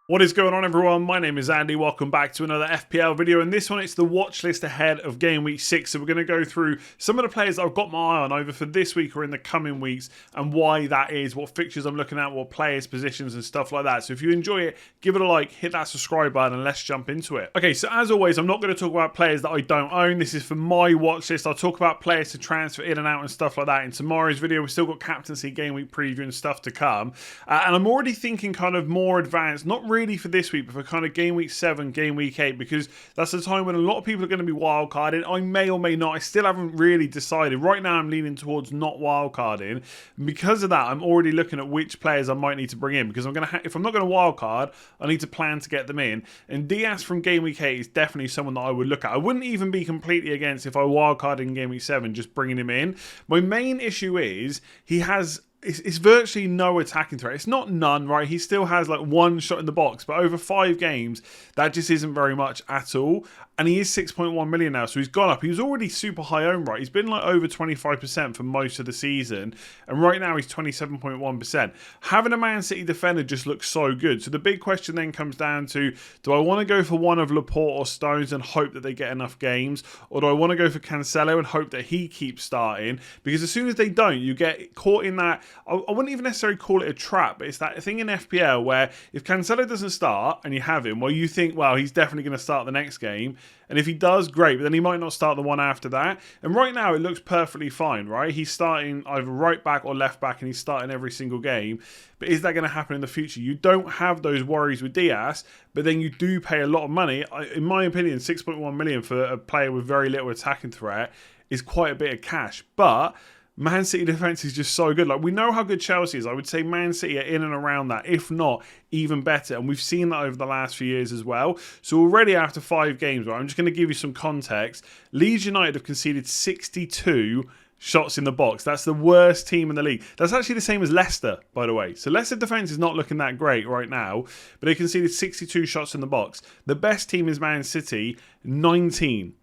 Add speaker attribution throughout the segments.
Speaker 1: What is going on, everyone? My name is Andy. Welcome back to another FPL video. And this one, it's the watch list ahead of Game Week 6. So we're going to go through some of the players that I've got my eye on over for this week or in the coming weeks and why that is, what fixtures I'm looking at, what players, positions and stuff like that. So if you enjoy it, give it a like, hit that subscribe button and let's jump into it. Okay, so as always, I'm not going to talk about players that I don't own. This is for my watch list. I'll talk about players to transfer in and out and stuff like that in tomorrow's video. We've still got captaincy, Game Week preview and stuff to come. And I'm already thinking kind of more advanced, not really for this week, but for kind of Game Week 7, Game Week 8, because that's the time when a lot of people are going to be wildcarding. I may or may not. I still haven't really decided. Right now, I'm leaning towards not wildcarding. And because of that, I'm already looking at which players I might need to bring in, because I'm going to if I'm not going to wildcard, I need to plan to get them in. And Diaz from Game Week 8 is definitely someone that I would look at. I wouldn't even be completely against if I wildcarded in Game Week 7, just bringing him in. My main issue is he has... It's virtually no attacking threat. It's not none, right? He still has like one shot in the box, but over 5 games, that just isn't very much at all. And he is 6.1 million now, so he's gone up. He was already super high owned, right? He's been like over 25% for most of the season, and right now he's 27.1%. Having a Man City defender just looks so good. So the big question then comes down to, do I want to go for one of Laporte or Stones and hope that they get enough games? Or do I want to go for Cancelo and hope that he keeps starting? Because as soon as they don't, you get caught in that... I wouldn't even necessarily call it a trap, but it's that thing in FPL where if Cancelo doesn't start and you have him, well, you think, well, he's definitely going to start the next game. And if he does, great, but then he might not start the one after that. And right now, it looks perfectly fine, right? He's starting either right back or left back, and he's starting every single game. But is that going to happen in the future? You don't have those worries with Diaz, but then you do pay a lot of money. In my opinion, 6.1 million for a player with very little attacking threat is quite a bit of cash. But... Man City defence is just so good. Like, we know how good Chelsea is. I would say Man City are in and around that, if not even better. And we've seen that over the last few years as well. So already after 5 games, right, I'm just going to give you some context. Leeds United have conceded 62 shots in the box. That's the worst team in the league. That's actually the same as Leicester, by the way. So Leicester defence is not looking that great right now, but they conceded 62 shots in the box. The best team is Man City, 19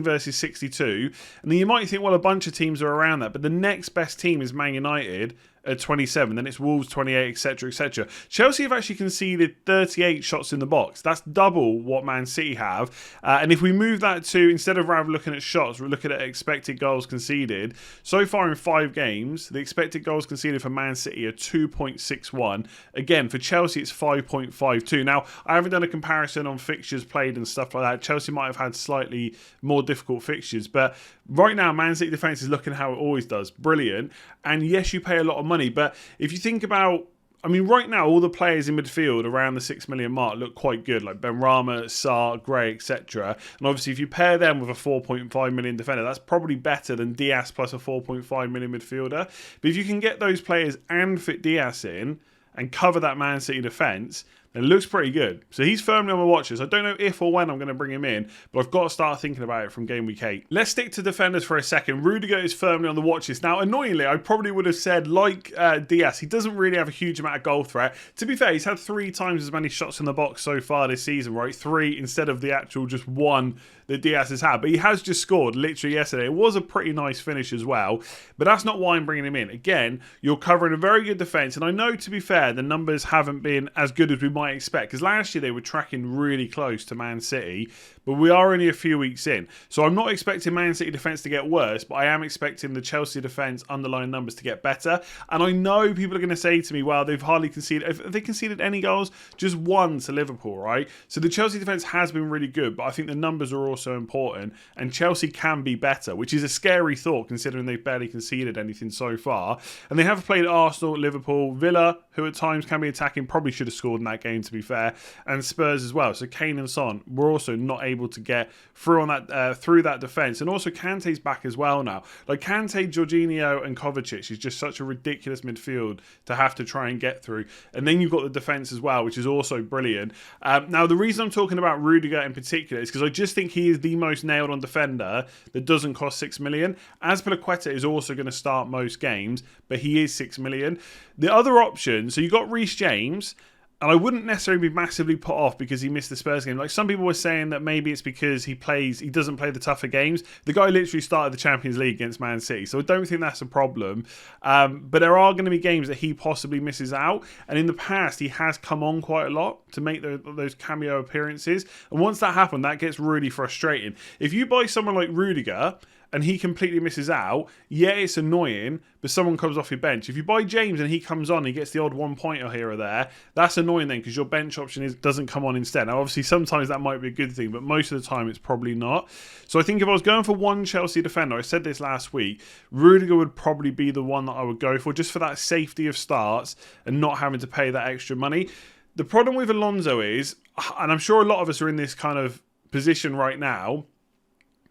Speaker 1: versus 62. And then you might think, well, a bunch of teams are around that, but the next best team is Man United at 27, then it's Wolves 28, etc, etc. Chelsea have actually conceded 38 shots in the box. That's double what Man City have. And if we move that to, instead of rather looking at shots, we're looking at expected goals conceded. So far in 5 games, the expected goals conceded for Man City are 2.61. Again, for Chelsea, it's 5.52. Now, I haven't done a comparison on fixtures played and stuff like that. Chelsea might have had slightly more difficult fixtures, but right now, Man City defence is looking how it always does. Brilliant. And yes, you pay a lot of money, but if you think about, I mean, right now, all the players in midfield around the 6 million mark look quite good, like Benrahma, Sarr, Gray, etc. And obviously, if you pair them with a 4.5 million defender, that's probably better than Diaz plus a 4.5 million midfielder. But if you can get those players and fit Diaz in and cover that Man City defence, it looks pretty good. So he's firmly on my watch list. I don't know if or when I'm going to bring him in, but I've got to start thinking about it from Game Week 8. Let's stick to defenders for a second. Rudiger is firmly on the watch list. Now, annoyingly, I probably would have said, like Diaz, he doesn't really have a huge amount of goal threat. To be fair, he's had 3 times as many shots in the box so far this season, right? 3 instead of the actual just 1 that Diaz has had. But he has just scored literally yesterday. It was a pretty nice finish as well. But that's not why I'm bringing him in. Again, you're covering a very good defence. And I know, to be fair, the numbers haven't been as good as we might expect. Because last year they were tracking really close to Man City. But we are only a few weeks in. So I'm not expecting Man City defence to get worse. But I am expecting the Chelsea defence underlying numbers to get better. And I know people are going to say to me, well, they've hardly conceded. Have they conceded any goals? Just 1 to Liverpool, right? So the Chelsea defence has been really good. But I think the numbers are also important. And Chelsea can be better, which is a scary thought considering they've barely conceded anything so far. And they have played Arsenal, Liverpool, Villa, who at times can be attacking, probably should have scored in that game, to be fair, and Spurs as well. So Kane and Son were also not able to get through on that through that defence. And also Kante's back as well now. Like Kante, Jorginho and Kovacic is just such a ridiculous midfield to have to try and get through. And then you've got the defence as well, which is also brilliant. Now, the reason I'm talking about Rudiger in particular is because I just think he is the most nailed on defender that doesn't cost 6 million. Azpilicueta is also going to start most games, but he is 6 million. The other option, so you've got Reece James, And I wouldn't necessarily be massively put off because he missed the Spurs game. Like some people were saying that maybe it's because he doesn't play the tougher games. The guy literally started the Champions League against Man City, so I don't think that's a problem. But there are going to be games that he possibly misses out. And in the past, he has come on quite a lot to make those cameo appearances. And once that happened, that gets really frustrating. If you buy someone like Rudiger and he completely misses out, yeah, it's annoying, but someone comes off your bench. If you buy James and he comes on, he gets the odd 1 pointer here or there, that's annoying then because your bench option doesn't come on instead. Now, obviously, sometimes that might be a good thing, but most of the time it's probably not. So I think if I was going for one Chelsea defender, I said this last week, Rudiger would probably be the one that I would go for, just for that safety of starts and not having to pay that extra money. The problem with Alonso is, and I'm sure a lot of us are in this kind of position right now,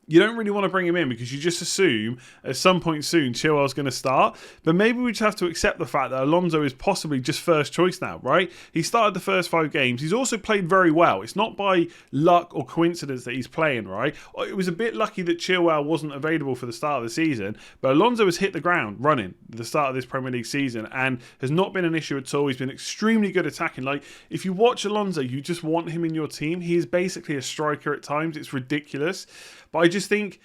Speaker 1: you don't really want to bring him in because you just assume at some point soon Chilwell's going to start. But maybe we just have to accept the fact that Alonso is possibly just first choice now, right? He started the first 5 games. He's also played very well. It's not by luck or coincidence that he's playing, right? It was a bit lucky that Chilwell wasn't available for the start of the season, but Alonso has hit the ground running at the start of this Premier League season and has not been an issue at all. He's been extremely good attacking. Like, if you watch Alonso, you just want him in your team. He is basically a striker at times. It's ridiculous. But I just think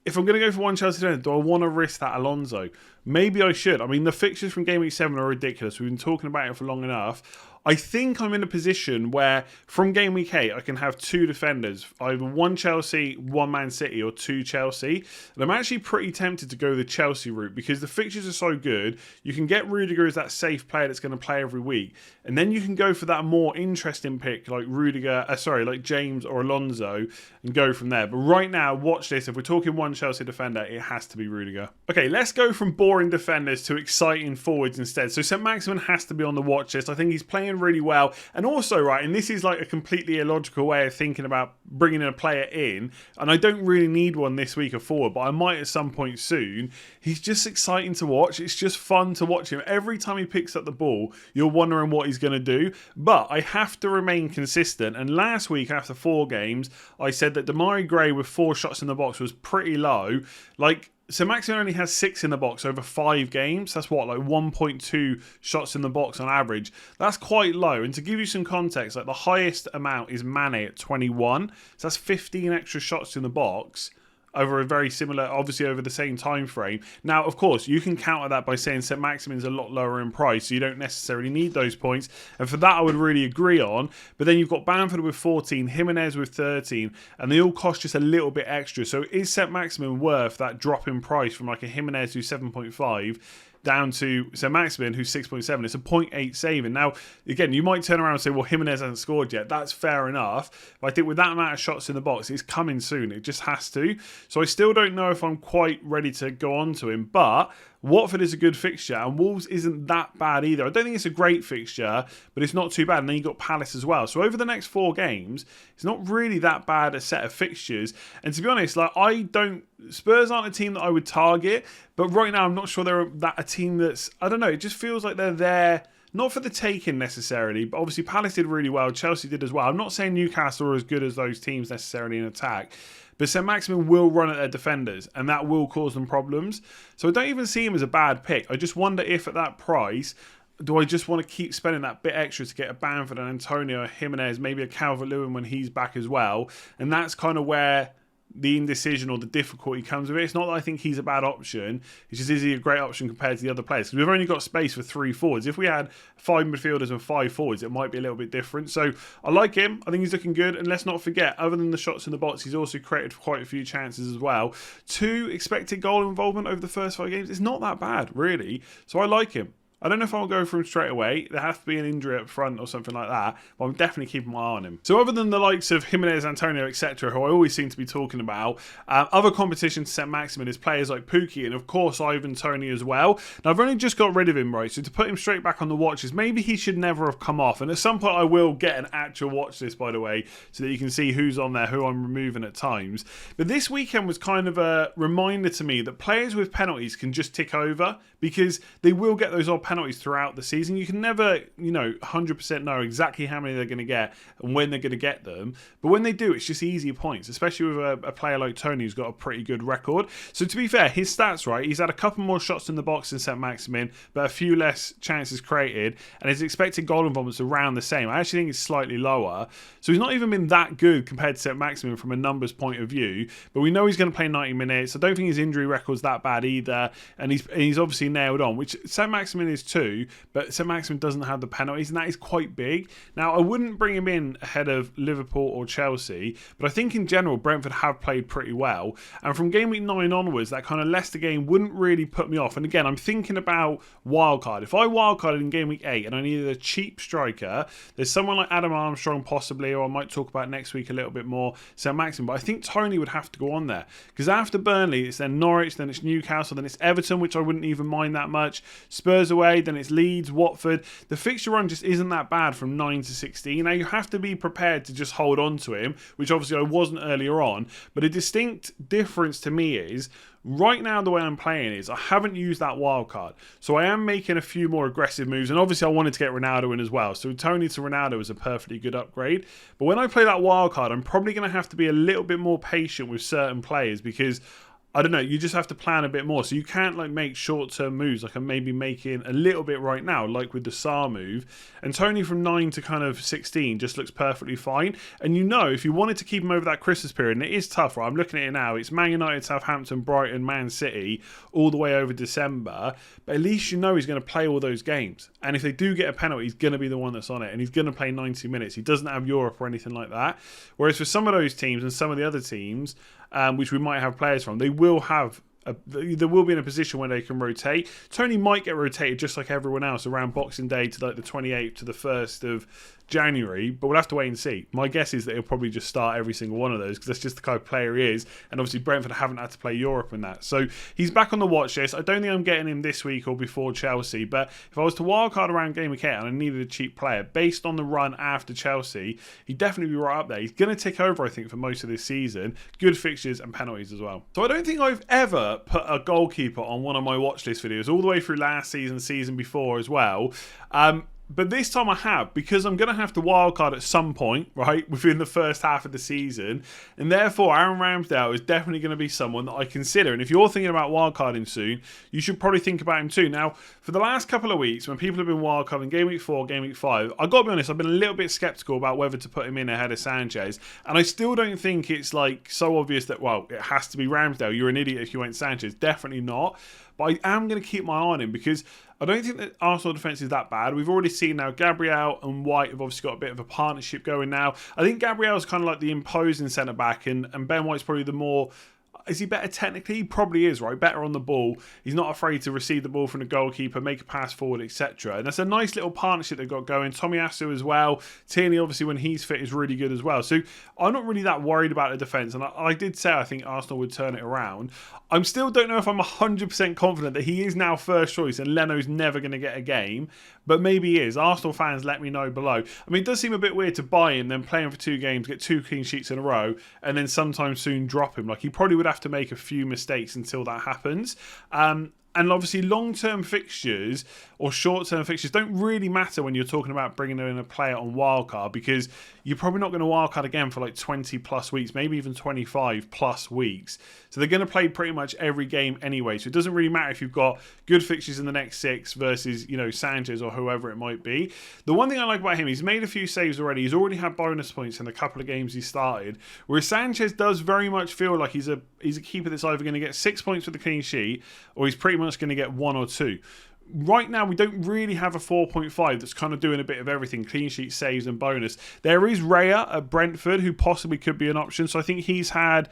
Speaker 1: if I'm going to go for one Chelsea defender, do I want to risk that Alonso? Maybe I should. I mean, the fixtures from Game Week 7 are ridiculous. We've been talking about it for long enough. I think I'm in a position where from Game Week 8, I can have 2 defenders, either one Chelsea, one Man City, or 2 Chelsea. And I'm actually pretty tempted to go the Chelsea route because the fixtures are so good. You can get Rudiger as that safe player that's going to play every week. And then you can go for that more interesting pick like like James or Alonso and go from there. But right now, watch this. If we're talking one Chelsea defender, it has to be Rudiger. Okay, let's go from boring defenders to exciting forwards instead. So Saint-Maximin has to be on the watch list. I think he's playing really well. And also, right, and this is like a completely illogical way of thinking about bringing a player in, and I don't really need one this week or forward, but I might at some point soon. He's just exciting to watch. It's just fun to watch him. Every time he picks up the ball, you're wondering what he's going to do. But I have to remain consistent. And last week, after 4 games, I said that Demarai Gray with 4 shots in the box was pretty low. Like, Saint-Maximin only has 6 in the box over 5 games. That's what, like 1.2 shots in the box on average. That's quite low. And to give you some context, like the highest amount is Mane at 21. So that's 15 extra shots in the box over a very similar, obviously over the same time frame. Now, of course, you can counter that by saying Saint-Maximin's a lot lower in price, so you don't necessarily need those points. And for that, I would really agree on. But then you've got Bamford with 14, Jimenez with 13, and they all cost just a little bit extra. So is Saint-Maximin worth that drop in price from like a Jimenez who's 7.5 down to Saint-Maximin, who's 6.7. It's a 0.8 saving. Now, again, you might turn around and say, well, Jimenez hasn't scored yet. That's fair enough. But I think with that amount of shots in the box, it's coming soon. It just has to. So I still don't know if I'm quite ready to go on to him. But Watford is a good fixture, and Wolves isn't that bad either. I don't think it's a great fixture, but it's not too bad. And then you've got Palace as well. So over the next 4 games, it's not really that bad a set of fixtures. And to be honest, like Spurs aren't a team that I would target, but right now I'm not sure they're a team that's, I don't know, it just feels like they're there, not for the taking necessarily, but obviously Palace did really well, Chelsea did as well. I'm not saying Newcastle are as good as those teams necessarily in attack, but Saint-Maximin will run at their defenders, and that will cause them problems. So I don't even see him as a bad pick. I just wonder if at that price, do I just want to keep spending that bit extra to get a Bamford and Antonio, Jimenez, maybe a Calvert-Lewin when he's back as well? And that's kind of where the indecision or the difficulty comes with it. It's not that I think he's a bad option. It's just, is he a great option compared to the other players? Because we've only got space for 3 forwards. If we had 5 midfielders and 5 forwards, it might be a little bit different. So I like him. I think he's looking good. And let's not forget, other than the shots in the box, he's also created quite a few chances as well. 2 expected goal involvement over the first 5 games. It's not that bad, really. So I like him. I don't know if I'll go for him straight away. There has to be an injury up front or something like that, but I'm definitely keeping my eye on him. So other than the likes of Jimenez, Antonio, etc., who I always seem to be talking about, other competition to Saint-Maximin is players like Pukki and, of course, Ivan Toney as well. Now, I've only just got rid of him, right? So to put him straight back on the watch list, maybe he should never have come off. And at some point, I will get an actual watch list, by the way, so that you can see who's on there, who I'm removing at times. But this weekend was kind of a reminder to me that players with penalties can just tick over because they will get those odd penalties throughout the season. You can never, 100% know exactly how many they're going to get and when they're going to get them. But when they do, it's just easier points, especially with a player like Toney who's got a pretty good record. So to be fair, his stats, right, he's had a couple more shots in the box than Saint-Maximin, but a few less chances created, and his expected goal involvement's around the same. I actually think it's slightly lower. So he's not even been that good compared to Saint-Maximin from a numbers point of view, but we know he's going to play 90 minutes. I don't think his injury record's that bad either, and he's obviously nailed on, which Saint-Maximin is too, but Saint-Maximin doesn't have the penalties, and that is quite big. Now, I wouldn't bring him in ahead of Liverpool or Chelsea, but I think in general, Brentford have played pretty well, and from game week 9 onwards, that kind of Leicester game wouldn't really put me off. And again, I'm thinking about wildcard. If I wildcarded in game week 8 and I needed a cheap striker, there's someone like Adam Armstrong possibly, or I might talk about next week a little bit more, Saint-Maximin, but I think Toney would have to go on there, because after Burnley, it's then Norwich, then it's Newcastle, then it's Everton, which I wouldn't even mind that much, Spurs away, then it's Leeds, Watford. The fixture run just isn't that bad from 9 to 16. Now, you have to be prepared to just hold on to him, which obviously I wasn't earlier on, but a distinct difference to me is, right now, the way I'm playing is I haven't used that wild card. So I am making a few more aggressive moves. And obviously I wanted to get Ronaldo in as well. So Toney to Ronaldo is a perfectly good upgrade. But when I play that wild card, I'm probably going to have to be a little bit more patient with certain players, because I don't know, you just have to plan a bit more. So you can't make short-term moves like I'm maybe making a little bit right now, like with the Sarr move. And Toney from 9 to kind of 16 just looks perfectly fine. And if you wanted to keep him over that Christmas period, and it is tough, right? I'm looking at it now. It's Man United, Southampton, Brighton, Man City, all the way over December. But at least he's going to play all those games. And if they do get a penalty, he's going to be the one that's on it. And he's going to play 90 minutes. He doesn't have Europe or anything like that. Whereas for some of those teams and some of the other teams, which we might have players from, they will have there will be in a position where they can rotate. Toney might get rotated just like everyone else around Boxing Day to the 28th to the 1st of January, but we'll have to wait and see. My guess is that he'll probably just start every single one of those, because that's just the kind of player he is, and obviously Brentford haven't had to play Europe in that. So he's back on the watch list. I don't think I'm getting him this week or before Chelsea, but if I was to wildcard around game week 8 and I needed a cheap player, based on the run after Chelsea, he'd definitely be right up there. He's going to take over, I think, for most of this season. Good fixtures and penalties as well. So I don't think I've ever put a goalkeeper on one of my watch list videos, all the way through last season before as well. But this time I have, because I'm going to have to wildcard at some point, right, within the first half of the season. And therefore, Aaron Ramsdale is definitely going to be someone that I consider. And if you're thinking about wildcarding soon, you should probably think about him too. Now, for the last couple of weeks, when people have been wildcarding game week 4, game week 5, I've got to be honest, I've been a little bit sceptical about whether to put him in ahead of Sanchez. And I still don't think it's so obvious that, it has to be Ramsdale. You're an idiot if you went Sanchez. Definitely not. But I am going to keep my eye on him, because I don't think that Arsenal defence is that bad. We've already seen now Gabriel and White have obviously got a bit of a partnership going now. I think Gabriel's kind of like the imposing centre-back, and Ben White's probably the more... Is he better technically? He probably is, right? Better on the ball. He's not afraid to receive the ball from the goalkeeper, make a pass forward, etc. And that's a nice little partnership they've got going. Tomiyasu as well. Tierney, obviously, when he's fit, is really good as well. So I'm not really that worried about the defence. And I did say I think Arsenal would turn it around. I still don't know if I'm 100% confident that he is now first choice and Leno's never going to get a game. But maybe he is. Arsenal fans, let me know below. I mean, it does seem a bit weird to buy him, then play him for 2 games, get 2 clean sheets in a row, and then sometime soon drop him. Like, he probably would have to make a few mistakes until that happens. And obviously long-term fixtures or short-term fixtures don't really matter when you're talking about bringing in a player on wildcard, because you're probably not going to wildcard again for 20 plus weeks, maybe even 25 plus weeks. So they're going to play pretty much every game anyway. So it doesn't really matter if you've got good fixtures in the next 6 versus, Sanchez or whoever it might be. The one thing I like about him, he's made a few saves already. He's already had bonus points in a couple of games he started. Whereas Sanchez does very much feel like he's a keeper that's either going to get 6 points for the clean sheet, or he's pretty much going to get 1 or 2. Right now, we don't really have a 4.5 that's kind of doing a bit of everything, clean sheet, saves and bonus. There is Raya at Brentford, who possibly could be an option. So I think he's had...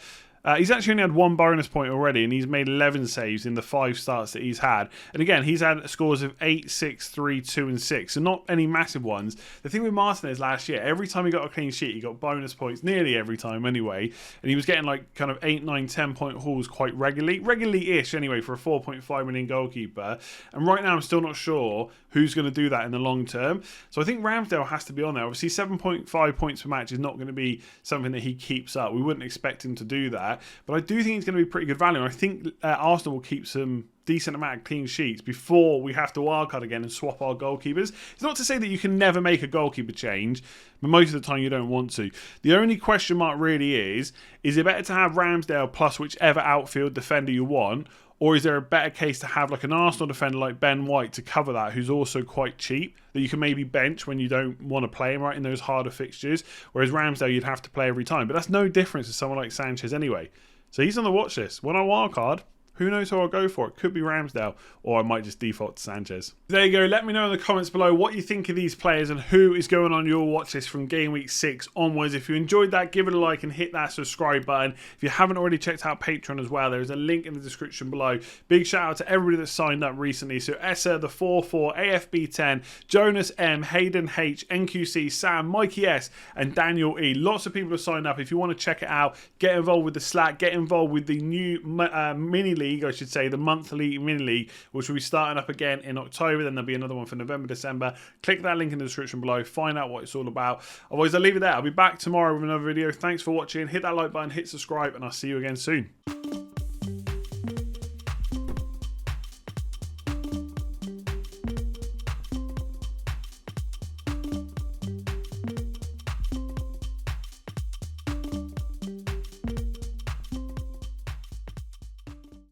Speaker 1: he's actually only had 1 bonus point already, and he's made 11 saves in the 5 starts that he's had. And again, he's had scores of 8, 6, 3, 2 and 6, so not any massive ones. The thing with Martinez last year, every time he got a clean sheet, he got bonus points, nearly every time anyway, and he was getting kind of 8, 9, 10 point hauls quite regularly-ish anyway for a 4.5 million goalkeeper. And right now, I'm still not sure who's going to do that in the long term. So I think Ramsdale has to be on there. Obviously, 7.5 points per match is not going to be something that he keeps up. We wouldn't expect him to do that. that. But I do think it's going to be pretty good value. And I think Arsenal will keep some decent amount of clean sheets before we have to wildcard again and swap our goalkeepers. It's not to say that you can never make a goalkeeper change, but most of the time you don't want to. The only question mark really is it better to have Ramsdale plus whichever outfield defender you want, or is there a better case to have like an Arsenal defender like Ben White to cover that, who's also quite cheap, that you can maybe bench when you don't want to play him right in those harder fixtures, whereas Ramsdale you'd have to play every time. But that's no difference to someone like Sanchez anyway. So he's on the watch list. When I wildcard, who knows who I'll go for? It could be Ramsdale, or I might just default to Sanchez. There you go. Let me know in the comments below what you think of these players and who is going on your watch list from Game Week 6 onwards. If you enjoyed that, give it a like and hit that subscribe button. If you haven't already checked out Patreon as well, there is a link in the description below. Big shout out to everybody that signed up recently. So Essa, the 44, AFB10, Jonas M, Hayden H, NQC, Sam, Mikey S, and Daniel E. Lots of people have signed up. If you want to check it out, get involved with the Slack, get involved with the new mini league, I should say, the monthly mini league, which will be starting up again in October. Then there'll be another one for November, December. Click that link in the description below, find out what it's all about. Otherwise, I'll leave it there. I'll be back tomorrow with another video. Thanks for watching. Hit that like button, hit subscribe, and I'll see you again soon.